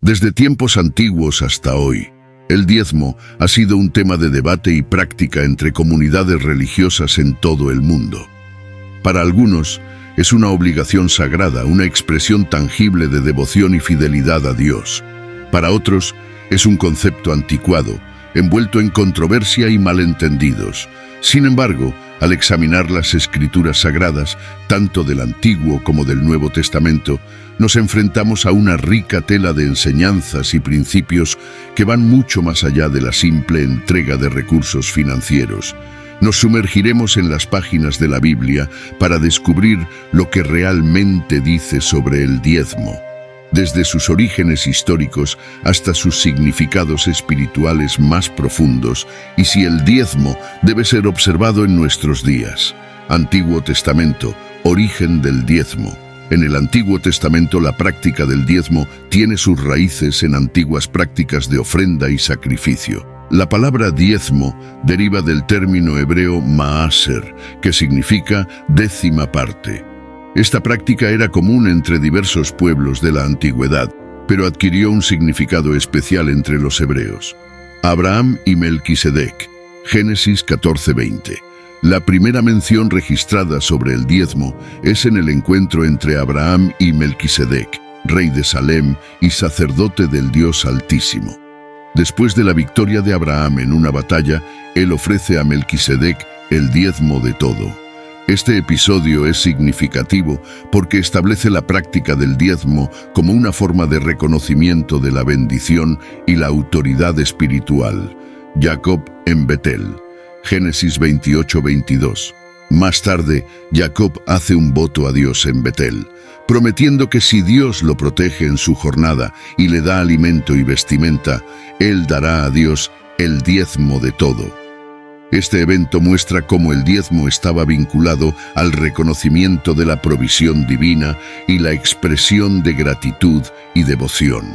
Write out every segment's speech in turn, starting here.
Desde tiempos antiguos hasta hoy, el diezmo ha sido un tema de debate y práctica entre comunidades religiosas en todo el mundo. Para algunos, es una obligación sagrada, una expresión tangible de devoción y fidelidad a Dios. Para otros, es un concepto anticuado, envuelto en controversia y malentendidos. Sin embargo, al examinar las Escrituras sagradas, tanto del Antiguo como del Nuevo Testamento, nos enfrentamos a una rica tela de enseñanzas y principios que van mucho más allá de la simple entrega de recursos financieros. Nos sumergiremos en las páginas de la Biblia para descubrir lo que realmente dice sobre el diezmo, desde sus orígenes históricos hasta sus significados espirituales más profundos, y si el diezmo debe ser observado en nuestros días. Antiguo Testamento, origen del diezmo. En el Antiguo Testamento la práctica del diezmo tiene sus raíces en antiguas prácticas de ofrenda y sacrificio. La palabra diezmo deriva del término hebreo maaser, que significa décima parte. Esta práctica era común entre diversos pueblos de la antigüedad, pero adquirió un significado especial entre los hebreos. Abraham y Melquisedec, Génesis 14:20. La primera mención registrada sobre el diezmo es en el encuentro entre Abraham y Melquisedec, rey de Salem y sacerdote del Dios Altísimo. Después de la victoria de Abraham en una batalla, él ofrece a Melquisedec el diezmo de todo. Este episodio es significativo porque establece la práctica del diezmo como una forma de reconocimiento de la bendición y la autoridad espiritual. Jacob en Betel, Génesis 28:22. Más tarde, Jacob hace un voto a Dios en Betel, prometiendo que si Dios lo protege en su jornada y le da alimento y vestimenta, él dará a Dios el diezmo de todo. Este evento muestra cómo el diezmo estaba vinculado al reconocimiento de la provisión divina y la expresión de gratitud y devoción.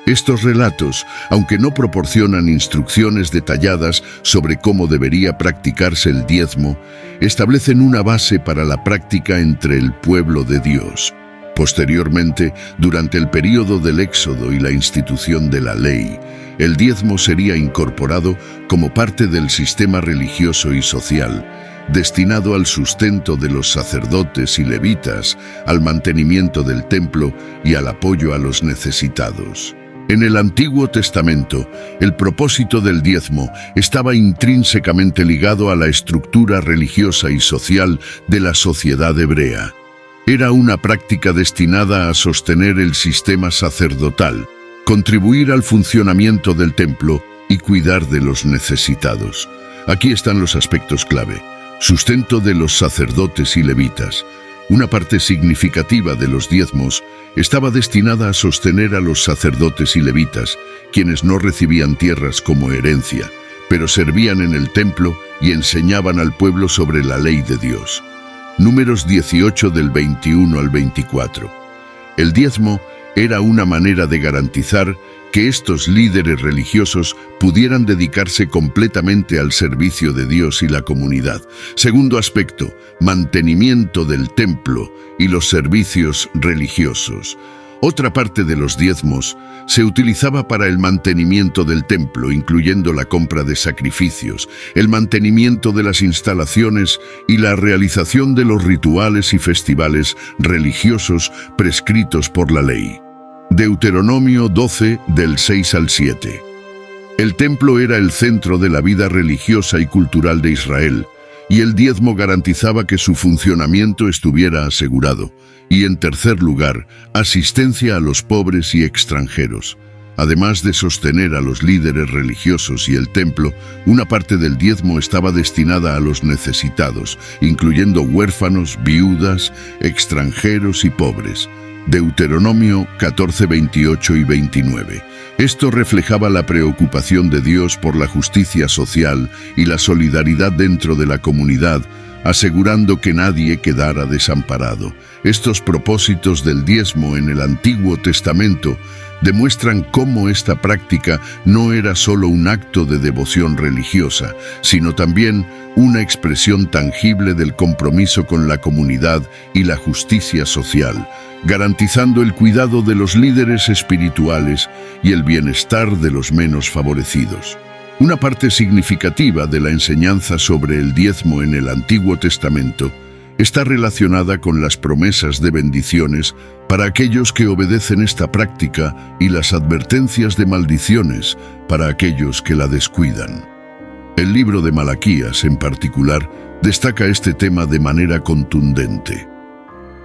Estos relatos, aunque no proporcionan instrucciones detalladas sobre cómo debería practicarse el diezmo, establecen una base para la práctica entre el pueblo de Dios. Posteriormente, durante el período del Éxodo y la institución de la ley, el diezmo sería incorporado como parte del sistema religioso y social, destinado al sustento de los sacerdotes y levitas, al mantenimiento del templo y al apoyo a los necesitados. En el Antiguo Testamento, el propósito del diezmo estaba intrínsecamente ligado a la estructura religiosa y social de la sociedad hebrea. Era una práctica destinada a sostener el sistema sacerdotal, contribuir al funcionamiento del templo y cuidar de los necesitados. Aquí están los aspectos clave. Sustento de los sacerdotes y levitas. Una parte significativa de los diezmos estaba destinada a sostener a los sacerdotes y levitas, quienes no recibían tierras como herencia, pero servían en el templo y enseñaban al pueblo sobre la ley de Dios. Números 18 del 21 al 24. El diezmo era una manera de garantizar que estos líderes religiosos pudieran dedicarse completamente al servicio de Dios y la comunidad. Segundo aspecto, mantenimiento del templo y los servicios religiosos. Otra parte de los diezmos se utilizaba para el mantenimiento del templo, incluyendo la compra de sacrificios, el mantenimiento de las instalaciones y la realización de los rituales y festivales religiosos prescritos por la ley. Deuteronomio 12, del 6 al 7. El templo era el centro de la vida religiosa y cultural de Israel, y el diezmo garantizaba que su funcionamiento estuviera asegurado. Y en tercer lugar, asistencia a los pobres y extranjeros. Además de sostener a los líderes religiosos y el templo, una parte del diezmo estaba destinada a los necesitados, incluyendo huérfanos, viudas, extranjeros y pobres. Deuteronomio 14, 28 y 29. Esto reflejaba la preocupación de Dios por la justicia social y la solidaridad dentro de la comunidad, asegurando que nadie quedara desamparado. Estos propósitos del diezmo en el Antiguo Testamento demuestran cómo esta práctica no era solo un acto de devoción religiosa, sino también una expresión tangible del compromiso con la comunidad y la justicia social. garantizando el cuidado de los líderes espirituales y el bienestar de los menos favorecidos. Una parte significativa de la enseñanza sobre el diezmo en el Antiguo Testamento está relacionada con las promesas de bendiciones para aquellos que obedecen esta práctica y las advertencias de maldiciones para aquellos que la descuidan. El libro de Malaquías, en particular, destaca este tema de manera contundente.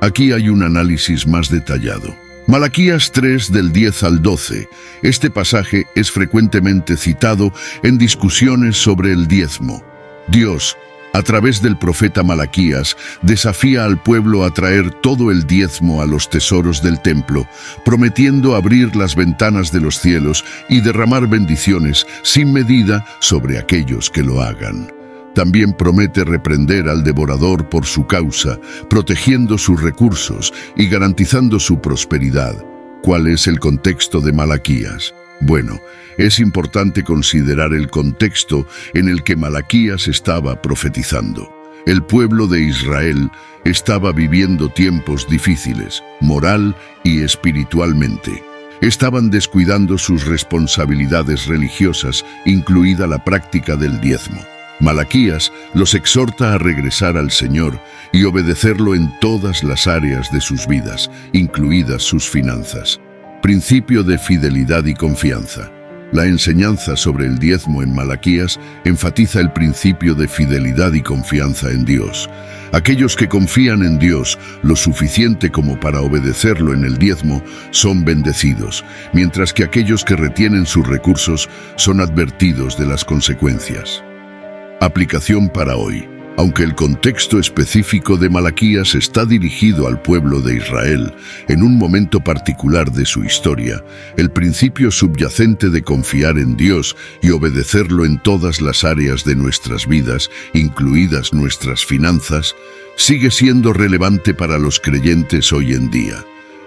Aquí hay un análisis más detallado. Malaquías 3 del 10 al 12. Este pasaje es frecuentemente citado en discusiones sobre el diezmo. Dios, a través del profeta Malaquías, desafía al pueblo a traer todo el diezmo a los tesoros del templo, prometiendo abrir las ventanas de los cielos y derramar bendiciones sin medida sobre aquellos que lo hagan. También promete reprender al devorador por su causa, protegiendo sus recursos y garantizando su prosperidad. ¿Cuál es el contexto de Malaquías? Bueno, es importante considerar el contexto en el que Malaquías estaba profetizando. El pueblo de Israel estaba viviendo tiempos difíciles, moral y espiritualmente. Estaban descuidando sus responsabilidades religiosas, incluida la práctica del diezmo. Malaquías los exhorta a regresar al Señor y obedecerlo en todas las áreas de sus vidas, incluidas sus finanzas. Principio de fidelidad y confianza. La enseñanza sobre el diezmo en Malaquías enfatiza el principio de fidelidad y confianza en Dios. Aquellos que confían en Dios lo suficiente como para obedecerlo en el diezmo son bendecidos, mientras que aquellos que retienen sus recursos son advertidos de las consecuencias. Aplicación para hoy. Aunque el contexto específico de Malaquías está dirigido al pueblo de Israel en un momento particular de su historia, el principio subyacente de confiar en Dios y obedecerlo en todas las áreas de nuestras vidas, incluidas nuestras finanzas, sigue siendo relevante para los creyentes hoy en día.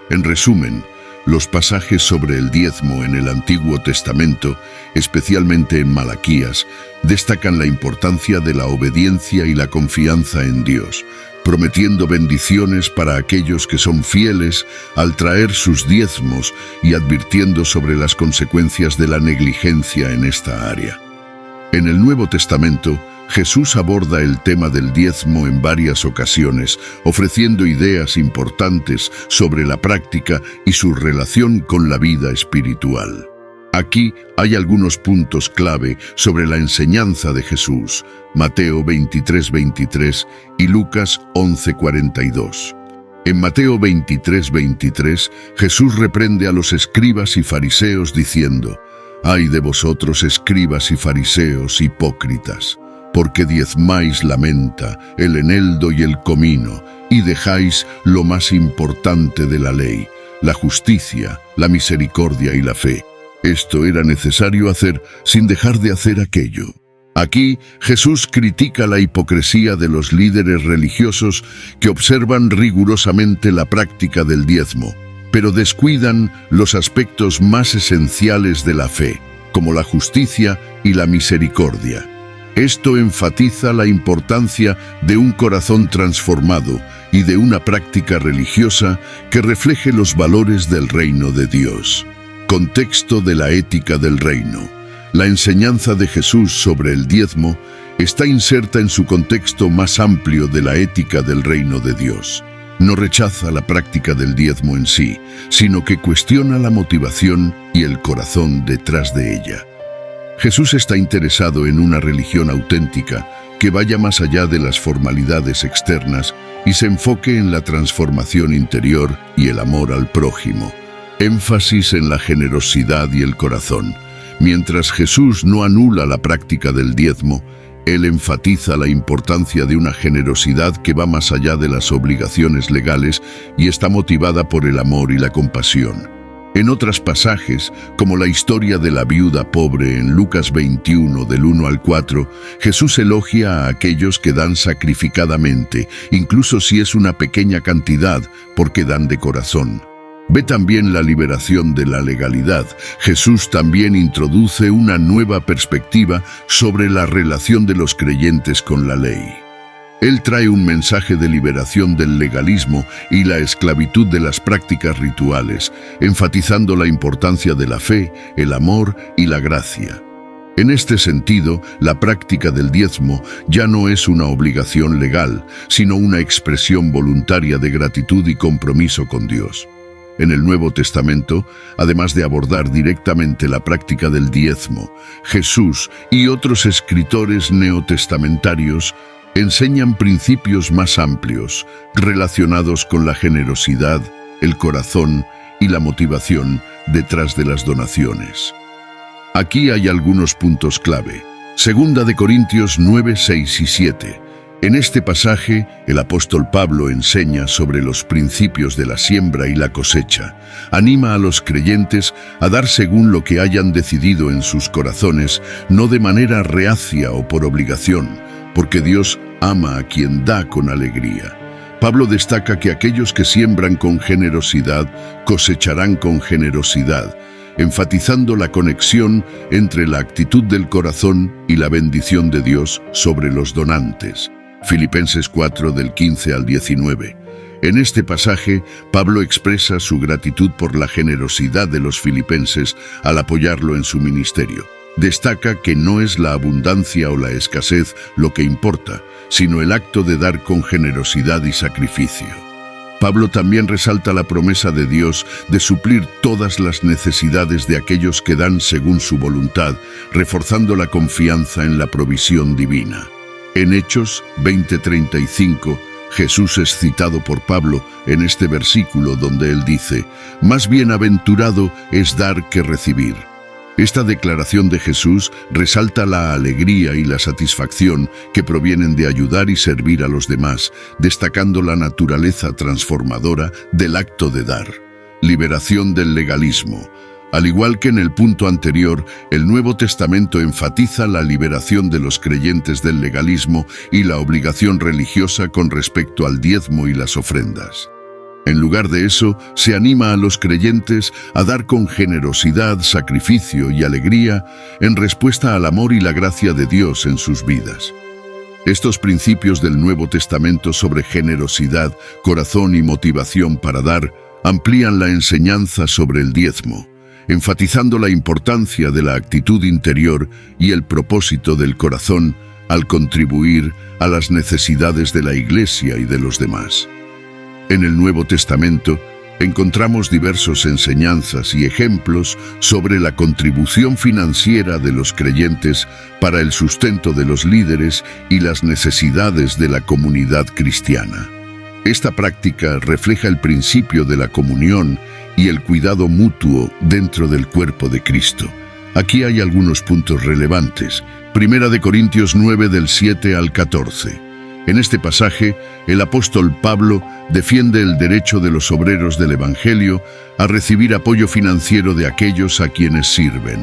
En resumen, los pasajes sobre el diezmo en el Antiguo Testamento, especialmente en Malaquías, destacan la importancia de la obediencia y la confianza en Dios, prometiendo bendiciones para aquellos que son fieles al traer sus diezmos y advirtiendo sobre las consecuencias de la negligencia en esta área. En el Nuevo Testamento, Jesús aborda el tema del diezmo en varias ocasiones, ofreciendo ideas importantes sobre la práctica y su relación con la vida espiritual. Aquí hay algunos puntos clave sobre la enseñanza de Jesús, Mateo 23:23 y Lucas 11:42. En Mateo 23:23, Jesús reprende a los escribas y fariseos diciendo: «Ay de vosotros, escribas y fariseos, hipócritas, porque diezmáis la menta, el eneldo y el comino, y dejáis lo más importante de la ley, la justicia, la misericordia y la fe». Esto era necesario hacer sin dejar de hacer aquello. Aquí, Jesús critica la hipocresía de los líderes religiosos que observan rigurosamente la práctica del diezmo, pero descuidan los aspectos más esenciales de la fe, como la justicia y la misericordia. Esto enfatiza la importancia de un corazón transformado y de una práctica religiosa que refleje los valores del reino de Dios. Contexto de la ética del reino. La enseñanza de Jesús sobre el diezmo está inserta en su contexto más amplio de la ética del reino de Dios. No rechaza la práctica del diezmo en sí, sino que cuestiona la motivación y el corazón detrás de ella. Jesús está interesado en una religión auténtica que vaya más allá de las formalidades externas y se enfoque en la transformación interior y el amor al prójimo. Énfasis en la generosidad y el corazón. Mientras Jesús no anula la práctica del diezmo, Él enfatiza la importancia de una generosidad que va más allá de las obligaciones legales y está motivada por el amor y la compasión. En otros pasajes, como la historia de la viuda pobre en Lucas 21 del 1 al 4, Jesús elogia a aquellos que dan sacrificadamente, incluso si es una pequeña cantidad, porque dan de corazón. Ve también la liberación de la legalidad. Jesús también introduce una nueva perspectiva sobre la relación de los creyentes con la ley. Él trae un mensaje de liberación del legalismo y la esclavitud de las prácticas rituales, enfatizando la importancia de la fe, el amor y la gracia. En este sentido, la práctica del diezmo ya no es una obligación legal, sino una expresión voluntaria de gratitud y compromiso con Dios. En el Nuevo Testamento, además de abordar directamente la práctica del diezmo, Jesús y otros escritores neotestamentarios enseñan principios más amplios relacionados con la generosidad, el corazón y la motivación detrás de las donaciones. Aquí hay algunos puntos clave. Segunda de Corintios 9, 6 y 7. En este pasaje, el apóstol Pablo enseña sobre los principios de la siembra y la cosecha. Anima a los creyentes a dar según lo que hayan decidido en sus corazones, no de manera reacia o por obligación, porque Dios ama a quien da con alegría. Pablo destaca que aquellos que siembran con generosidad cosecharán con generosidad, enfatizando la conexión entre la actitud del corazón y la bendición de Dios sobre los donantes. Filipenses 4 del 15 al 19. En este pasaje, Pablo expresa su gratitud por la generosidad de los filipenses al apoyarlo en su ministerio. Destaca que no es la abundancia o la escasez lo que importa, sino el acto de dar con generosidad y sacrificio. Pablo también resalta la promesa de Dios de suplir todas las necesidades de aquellos que dan según su voluntad, reforzando la confianza en la provisión divina. En Hechos 20:35, Jesús es citado por Pablo en este versículo donde él dice: «Más bienaventurado es dar que recibir». Esta declaración de Jesús resalta la alegría y la satisfacción que provienen de ayudar y servir a los demás, destacando la naturaleza transformadora del acto de dar. Liberación del legalismo. Al igual que en el punto anterior, el Nuevo Testamento enfatiza la liberación de los creyentes del legalismo y la obligación religiosa con respecto al diezmo y las ofrendas. En lugar de eso, se anima a los creyentes a dar con generosidad, sacrificio y alegría en respuesta al amor y la gracia de Dios en sus vidas. Estos principios del Nuevo Testamento sobre generosidad, corazón y motivación para dar amplían la enseñanza sobre el diezmo, enfatizando la importancia de la actitud interior y el propósito del corazón al contribuir a las necesidades de la Iglesia y de los demás. En el Nuevo Testamento encontramos diversas enseñanzas y ejemplos sobre la contribución financiera de los creyentes para el sustento de los líderes y las necesidades de la comunidad cristiana. Esta práctica refleja el principio de la comunión y el cuidado mutuo dentro del cuerpo de Cristo. Aquí hay algunos puntos relevantes. Primera de Corintios 9 del 7 al 14. En este pasaje, el apóstol Pablo defiende el derecho de los obreros del Evangelio a recibir apoyo financiero de aquellos a quienes sirven.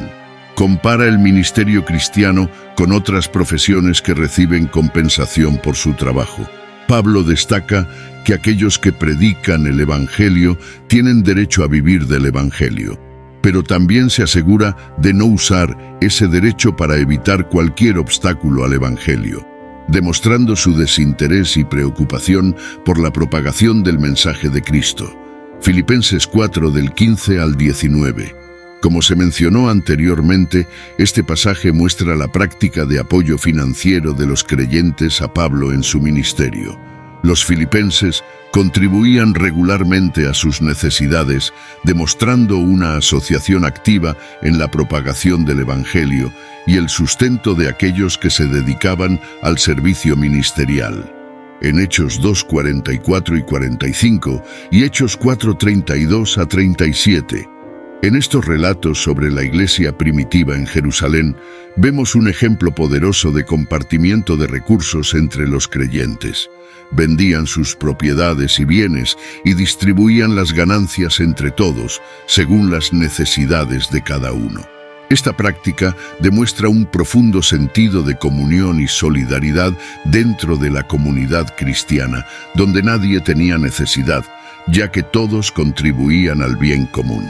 Compara el ministerio cristiano con otras profesiones que reciben compensación por su trabajo. Pablo destaca que aquellos que predican el Evangelio tienen derecho a vivir del Evangelio, pero también se asegura de no usar ese derecho para evitar cualquier obstáculo al Evangelio, demostrando su desinterés y preocupación por la propagación del mensaje de Cristo. Filipenses 4 del 15 al 19. Como se mencionó anteriormente, este pasaje muestra la práctica de apoyo financiero de los creyentes a Pablo en su ministerio. Los filipenses contribuían regularmente a sus necesidades, demostrando una asociación activa en la propagación del Evangelio y el sustento de aquellos que se dedicaban al servicio ministerial. En Hechos 2, 44 y 45 y Hechos 4, 32 a 37. En estos relatos sobre la iglesia primitiva en Jerusalén, vemos un ejemplo poderoso de compartimiento de recursos entre los creyentes. Vendían sus propiedades y bienes y distribuían las ganancias entre todos, según las necesidades de cada uno. Esta práctica demuestra un profundo sentido de comunión y solidaridad dentro de la comunidad cristiana, donde nadie tenía necesidad, ya que todos contribuían al bien común.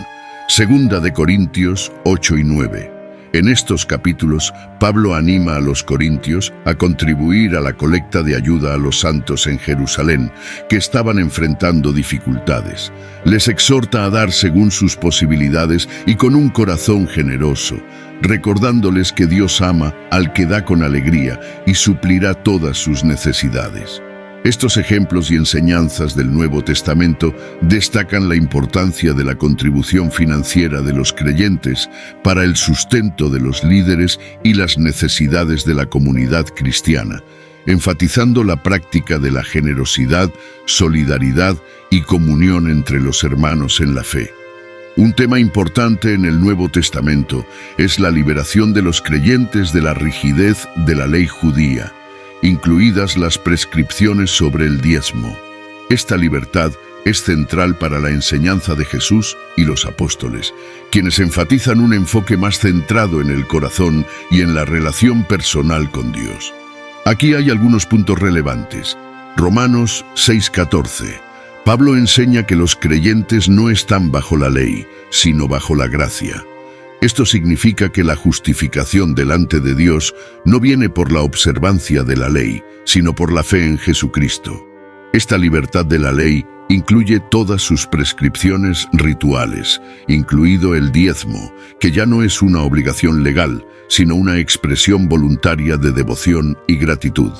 Segunda de Corintios 8 y 9. En estos capítulos, Pablo anima a los corintios a contribuir a la colecta de ayuda a los santos en Jerusalén, que estaban enfrentando dificultades. Les exhorta a dar según sus posibilidades y con un corazón generoso, recordándoles que Dios ama al que da con alegría y suplirá todas sus necesidades. Estos ejemplos y enseñanzas del Nuevo Testamento destacan la importancia de la contribución financiera de los creyentes para el sustento de los líderes y las necesidades de la comunidad cristiana, enfatizando la práctica de la generosidad, solidaridad y comunión entre los hermanos en la fe. Un tema importante en el Nuevo Testamento es la liberación de los creyentes de la rigidez de la ley judía, incluidas las prescripciones sobre el diezmo. Esta libertad es central para la enseñanza de Jesús y los apóstoles, quienes enfatizan un enfoque más centrado en el corazón y en la relación personal con Dios. Aquí hay algunos puntos relevantes. Romanos 6:14. Pablo enseña que los creyentes no están bajo la ley, sino bajo la gracia. Esto significa que la justificación delante de Dios no viene por la observancia de la ley, sino por la fe en Jesucristo. Esta libertad de la ley incluye todas sus prescripciones rituales, incluido el diezmo, que ya no es una obligación legal, sino una expresión voluntaria de devoción y gratitud.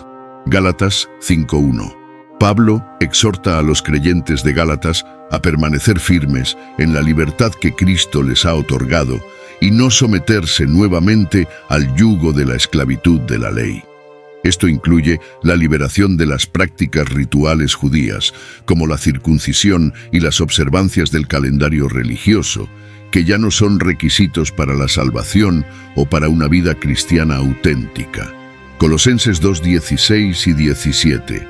Gálatas 5:1. Pablo exhorta a los creyentes de Gálatas a permanecer firmes en la libertad que Cristo les ha otorgado y no someterse nuevamente al yugo de la esclavitud de la ley. Esto incluye la liberación de las prácticas rituales judías, como la circuncisión y las observancias del calendario religioso, que ya no son requisitos para la salvación o para una vida cristiana auténtica. Colosenses 2:16 y 17.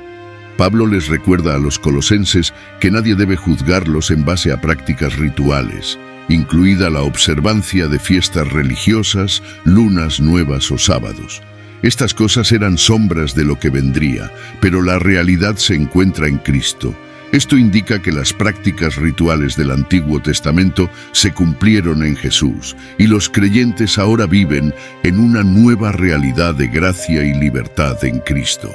Pablo les recuerda a los colosenses que nadie debe juzgarlos en base a prácticas rituales, incluida la observancia de fiestas religiosas, lunas nuevas o sábados. Estas cosas eran sombras de lo que vendría, pero la realidad se encuentra en Cristo. Esto indica que las prácticas rituales del Antiguo Testamento se cumplieron en Jesús, y los creyentes ahora viven en una nueva realidad de gracia y libertad en Cristo.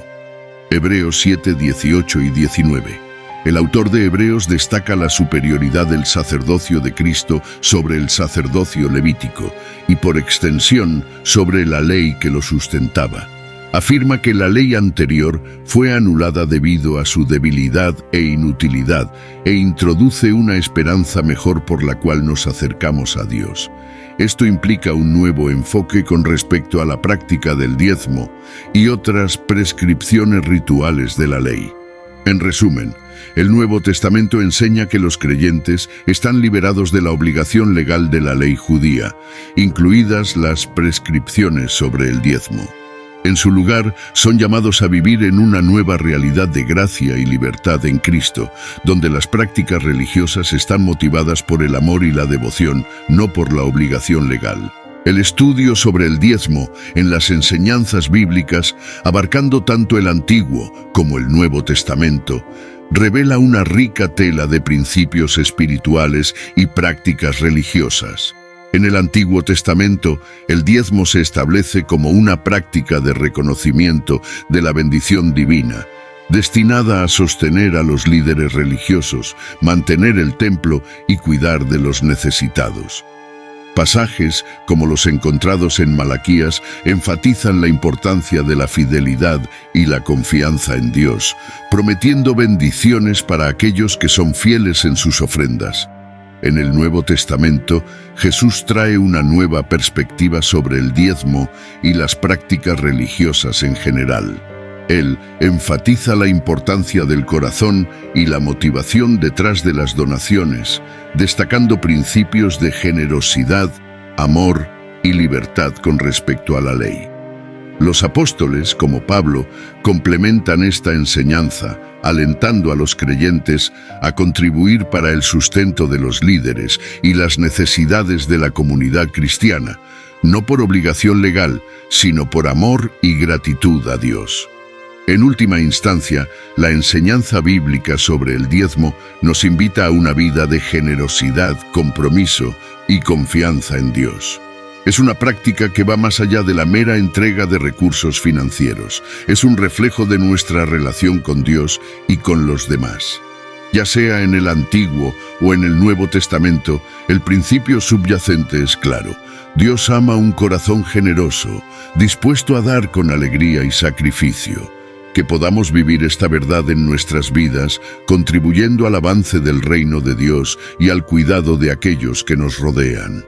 Hebreos 7:18 y 19. El autor de Hebreos destaca la superioridad del sacerdocio de Cristo sobre el sacerdocio levítico y, por extensión, sobre la ley que lo sustentaba. Afirma que la ley anterior fue anulada debido a su debilidad e inutilidad e introduce una esperanza mejor por la cual nos acercamos a Dios. Esto implica un nuevo enfoque con respecto a la práctica del diezmo y otras prescripciones rituales de la ley. En resumen, el Nuevo Testamento enseña que los creyentes están liberados de la obligación legal de la ley judía, incluidas las prescripciones sobre el diezmo. En su lugar, son llamados a vivir en una nueva realidad de gracia y libertad en Cristo, donde las prácticas religiosas están motivadas por el amor y la devoción, no por la obligación legal. El estudio sobre el diezmo en las enseñanzas bíblicas, abarcando tanto el Antiguo como el Nuevo Testamento, revela una rica tela de principios espirituales y prácticas religiosas. En el Antiguo Testamento, el diezmo se establece como una práctica de reconocimiento de la bendición divina, destinada a sostener a los líderes religiosos, mantener el templo y cuidar de los necesitados. Pasajes, como los encontrados en Malaquías, enfatizan la importancia de la fidelidad y la confianza en Dios, prometiendo bendiciones para aquellos que son fieles en sus ofrendas. En el Nuevo Testamento, Jesús trae una nueva perspectiva sobre el diezmo y las prácticas religiosas en general. Él enfatiza la importancia del corazón y la motivación detrás de las donaciones, destacando principios de generosidad, amor y libertad con respecto a la ley. Los apóstoles, como Pablo, complementan esta enseñanza, alentando a los creyentes a contribuir para el sustento de los líderes y las necesidades de la comunidad cristiana, no por obligación legal, sino por amor y gratitud a Dios. En última instancia, la enseñanza bíblica sobre el diezmo nos invita a una vida de generosidad, compromiso y confianza en Dios. Es una práctica que va más allá de la mera entrega de recursos financieros. Es un reflejo de nuestra relación con Dios y con los demás. Ya sea en el Antiguo o en el Nuevo Testamento, el principio subyacente es claro. Dios ama un corazón generoso, dispuesto a dar con alegría y sacrificio. Que podamos vivir esta verdad en nuestras vidas, contribuyendo al avance del reino de Dios y al cuidado de aquellos que nos rodean.